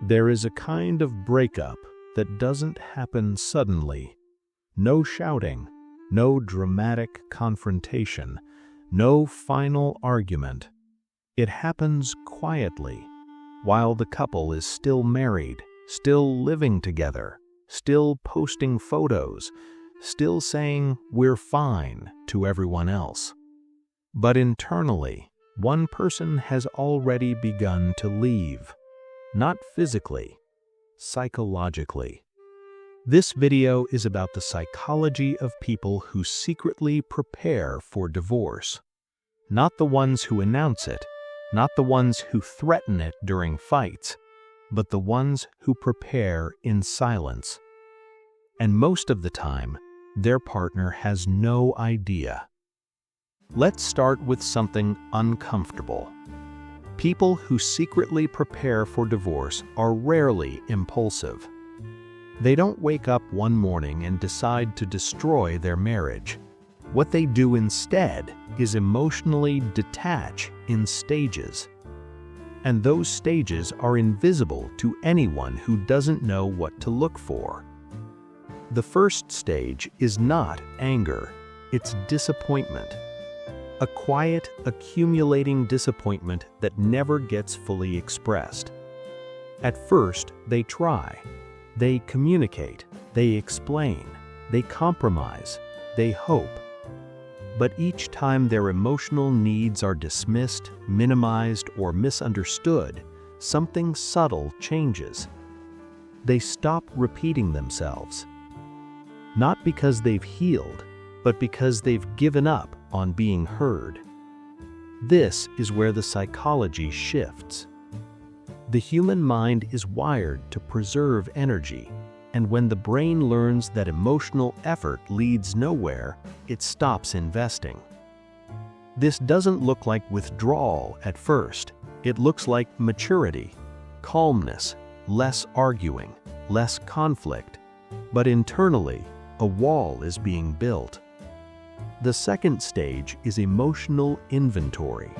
There is a kind of breakup that doesn't happen suddenly. No shouting, no dramatic confrontation, no final argument. It happens quietly, while the couple is still married, still living together, still posting photos, still saying "we're fine" to everyone else. But internally, one person has already begun to leave. Not physically, psychologically. This video is about the psychology of people who secretly prepare for divorce. Not the ones who announce it, not the ones who threaten it during fights, but the ones who prepare in silence. And most of the time, their partner has no idea. Let's start with something uncomfortable. People who secretly prepare for divorce are rarely impulsive. They don't wake up one morning and decide to destroy their marriage. What they do instead is emotionally detach in stages. And those stages are invisible to anyone who doesn't know what to look for. The first stage is not anger, it's disappointment. A quiet, accumulating disappointment that never gets fully expressed. At first, they try. They communicate. They explain. They compromise. They hope. But each time their emotional needs are dismissed, minimized, or misunderstood, something subtle changes. They stop repeating themselves. Not because they've healed, but because they've given up on being heard. This is where the psychology shifts. The human mind is wired to preserve energy, and when the brain learns that emotional effort leads nowhere, it stops investing. This doesn't look like withdrawal at first. It looks like maturity, calmness, less arguing, less conflict. But internally, a wall is being built. The second stage is emotional inventory.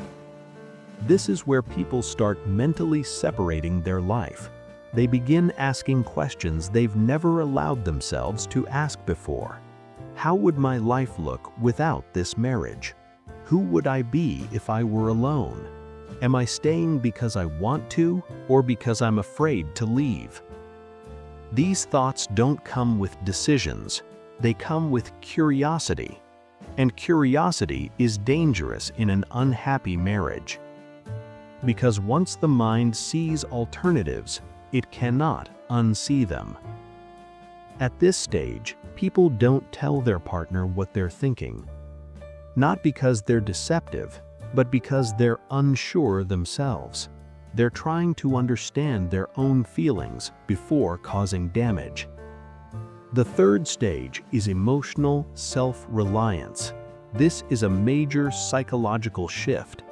This is where people start mentally separating their life. They begin asking questions they've never allowed themselves to ask before. How would my life look without this marriage? Who would I be if I were alone? Am I staying because I want to, or because I'm afraid to leave? These thoughts don't come with decisions. They come with curiosity. And curiosity is dangerous in an unhappy marriage. Because once the mind sees alternatives, it cannot unsee them. At this stage, people don't tell their partner what they're thinking. Not because they're deceptive, but because they're unsure themselves. They're trying to understand their own feelings before causing damage. The third stage is emotional self-reliance. This is a major psychological shift.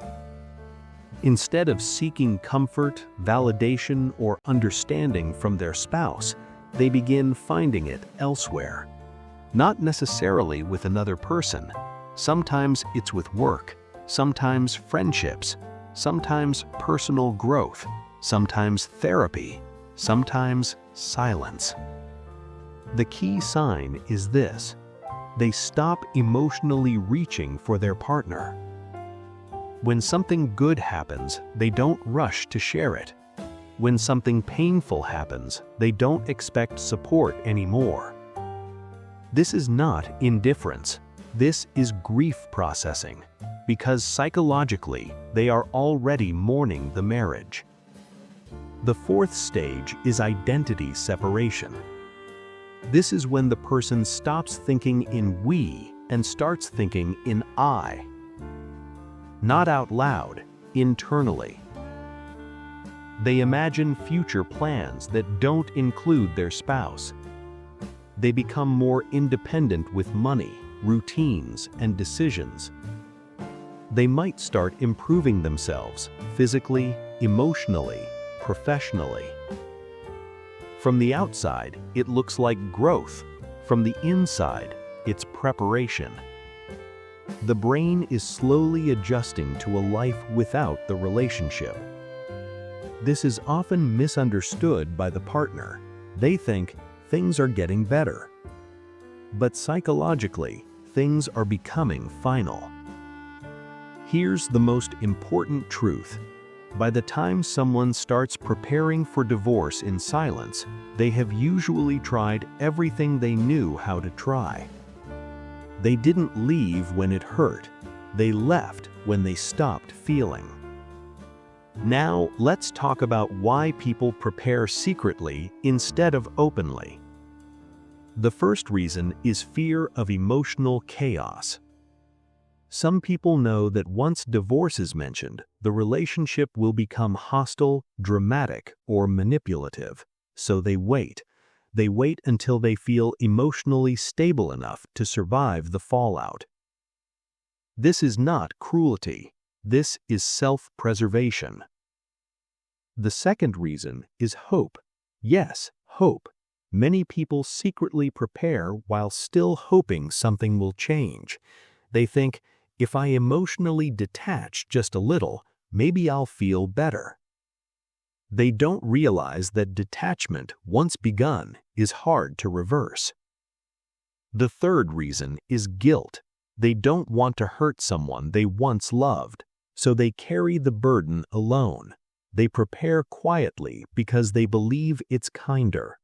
Instead of seeking comfort, validation, or understanding from their spouse, they begin finding it elsewhere. Not necessarily with another person. Sometimes it's with work, sometimes friendships, sometimes personal growth, sometimes therapy, sometimes silence. The key sign is this: they stop emotionally reaching for their partner. When something good happens, they don't rush to share it. When something painful happens, they don't expect support anymore. This is not indifference. This is grief processing, because psychologically, they are already mourning the marriage. The fourth stage is identity separation. This is when the person stops thinking in we and starts thinking in I. Not out loud, internally. They imagine future plans that don't include their spouse. They become more independent with money, routines, and decisions. They might start improving themselves physically, emotionally, professionally. From the outside, it looks like growth. From the inside, it's preparation. The brain is slowly adjusting to a life without the relationship. This is often misunderstood by the partner. They think things are getting better. But psychologically, things are becoming final. Here's the most important truth. By the time someone starts preparing for divorce in silence, they have usually tried everything they knew how to try. They didn't leave when it hurt. They left when they stopped feeling. Now, let's talk about why people prepare secretly instead of openly. The first reason is fear of emotional chaos. Some people know that once divorce is mentioned, the relationship will become hostile, dramatic, or manipulative, so they wait. They wait until they feel emotionally stable enough to survive the fallout. This is not cruelty. This is self-preservation. The second reason is hope. Yes, hope. Many people secretly prepare while still hoping something will change. They think, if I emotionally detach just a little, maybe I'll feel better. They don't realize that detachment, once begun, is hard to reverse. The third reason is guilt. They don't want to hurt someone they once loved, so they carry the burden alone. They prepare quietly because they believe it's kinder.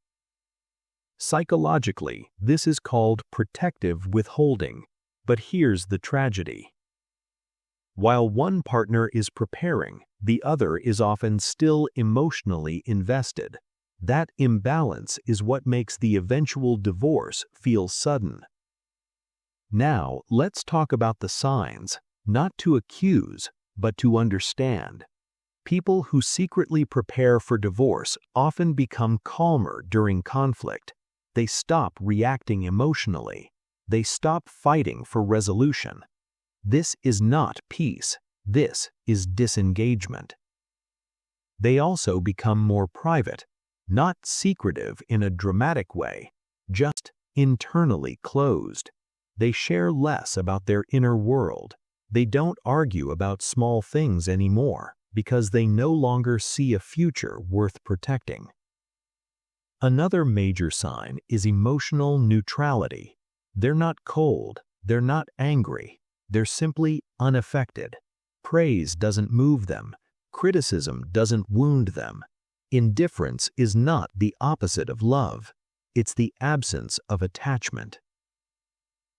Psychologically, this is called protective withholding. But here's the tragedy. While one partner is preparing, the other is often still emotionally invested. That imbalance is what makes the eventual divorce feel sudden. Now, let's talk about the signs, not to accuse, but to understand. People who secretly prepare for divorce often become calmer during conflict. They stop reacting emotionally. They stop fighting for resolution. This is not peace. This is disengagement. They also become more private, not secretive in a dramatic way, just internally closed. They share less about their inner world. They don't argue about small things anymore because they no longer see a future worth protecting. Another major sign is emotional neutrality. They're not cold, they're not angry, they're simply unaffected. Praise doesn't move them, criticism doesn't wound them. Indifference is not the opposite of love, it's the absence of attachment.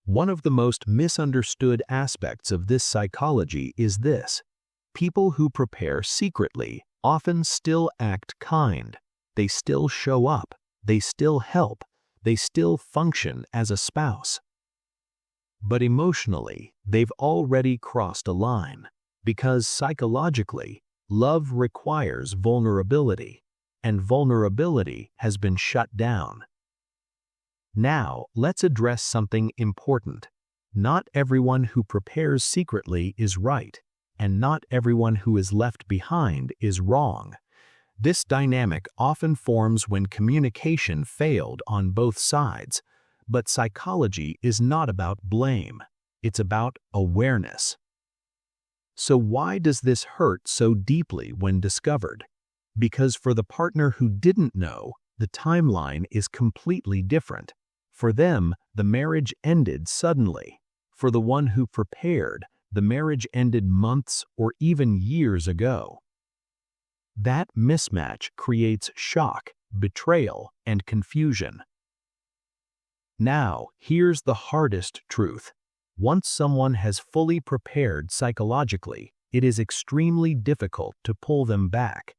One of the most misunderstood aspects of this psychology is this: people who prepare secretly often still act kind. They still show up, they still help, they still function as a spouse. But emotionally, they've already crossed a line, because psychologically, love requires vulnerability, and vulnerability has been shut down. Now, let's address something important. Not everyone who prepares secretly is right, and not everyone who is left behind is wrong. This dynamic often forms when communication failed on both sides, but psychology is not about blame. It's about awareness. So why does this hurt so deeply when discovered? Because for the partner who didn't know, the timeline is completely different. For them, the marriage ended suddenly. For the one who prepared, the marriage ended months or even years ago. That mismatch creates shock, betrayal, and confusion. Now, here's the hardest truth. Once someone has fully prepared psychologically, it is extremely difficult to pull them back,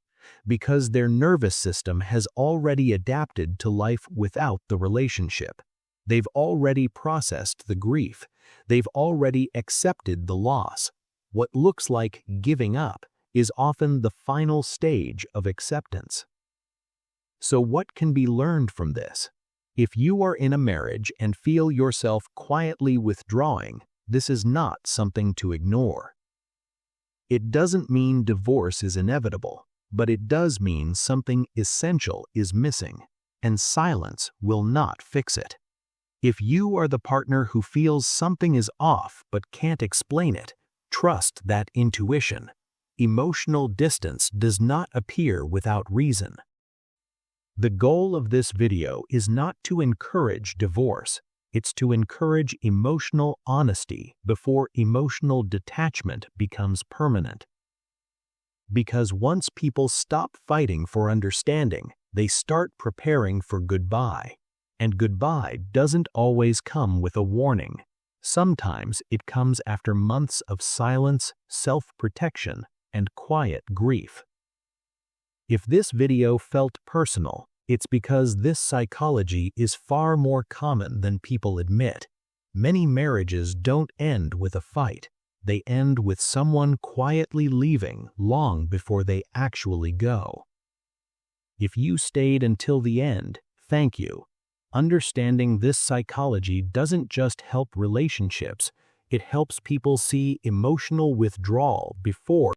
because their nervous system has already adapted to life without the relationship. They've already processed the grief. They've already accepted the loss. What looks like giving up is often the final stage of acceptance. So what can be learned from this? If you are in a marriage and feel yourself quietly withdrawing, this is not something to ignore. It doesn't mean divorce is inevitable, but it does mean something essential is missing, and silence will not fix it. If you are the partner who feels something is off but can't explain it, trust that intuition. Emotional distance does not appear without reason. The goal of this video is not to encourage divorce. It's to encourage emotional honesty before emotional detachment becomes permanent. Because once people stop fighting for understanding, they start preparing for goodbye. And goodbye doesn't always come with a warning. Sometimes it comes after months of silence, self-protection, and quiet grief. If this video felt personal, it's because this psychology is far more common than people admit. Many marriages don't end with a fight. They end with someone quietly leaving long before they actually go. If you stayed until the end, thank you. Understanding this psychology doesn't just help relationships, it helps people see emotional withdrawal before